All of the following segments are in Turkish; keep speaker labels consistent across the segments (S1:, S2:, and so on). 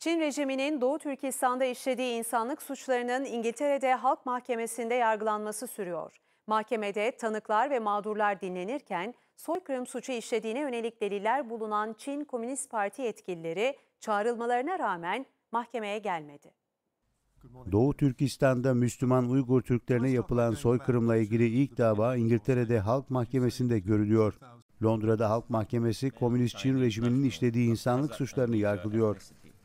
S1: Çin rejiminin Doğu Türkistan'da işlediği insanlık suçlarının İngiltere'de Halk Mahkemesi'nde yargılanması sürüyor. Mahkemede tanıklar ve mağdurlar dinlenirken soykırım suçu işlediğine yönelik deliller bulunan Çin Komünist Parti yetkilileri çağrılmalarına rağmen mahkemeye gelmedi.
S2: Doğu Türkistan'da Müslüman Uygur Türklerine yapılan soykırımla ilgili ilk dava İngiltere'de Halk Mahkemesi'nde görülüyor. Londra'da Halk Mahkemesi, Komünist Çin rejiminin işlediği insanlık suçlarını yargılıyor.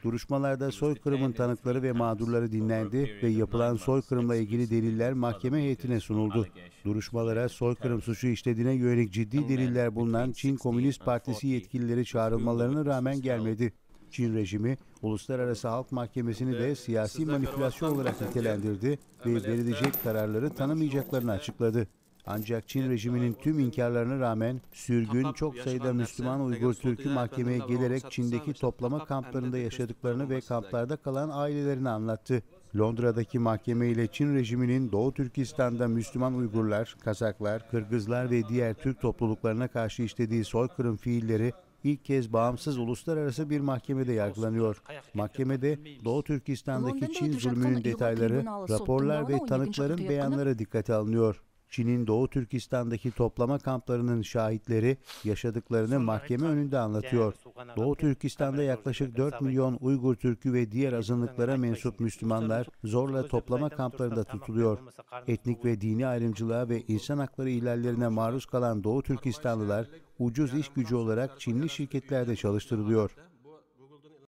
S2: Duruşmalarda soykırımın tanıkları ve mağdurları dinlendi ve yapılan soykırımla ilgili deliller mahkeme heyetine sunuldu. Duruşmalara soykırım suçu işlediğine yönelik ciddi deliller bulunan Çin Komünist Partisi yetkilileri çağrılmalarına rağmen gelmedi. Çin rejimi, Uluslararası Halk Mahkemesi'ni de siyasi manipülasyon olarak nitelendirdi ve verilecek kararları tanımayacaklarını açıkladı. Ancak Çin rejiminin tüm inkarlarına rağmen sürgün çok sayıda Müslüman Uygur Türk'ü mahkemeye gelerek Çin'deki toplama kamplarında yaşadıklarını ve kamplarda kalan ailelerini anlattı. Londra'daki mahkeme ile Çin rejiminin Doğu Türkistan'da Müslüman Uygurlar, Kazaklar, Kırgızlar ve diğer Türk topluluklarına karşı işlediği soykırım fiilleri ilk kez bağımsız uluslararası bir mahkemede yargılanıyor. Mahkemede Doğu Türkistan'daki Çin zulmünün detayları, raporlar ve tanıkların beyanları dikkate alınıyor. Çin'in Doğu Türkistan'daki toplama kamplarının şahitleri yaşadıklarını mahkeme önünde anlatıyor. Doğu Türkistan'da yaklaşık 4 milyon Uygur Türk'ü ve diğer azınlıklara mensup Müslümanlar zorla toplama kamplarında tutuluyor. Etnik ve dini ayrımcılığa ve insan hakları ihlallerine maruz kalan Doğu Türkistanlılar ucuz iş gücü olarak Çinli şirketlerde çalıştırılıyor.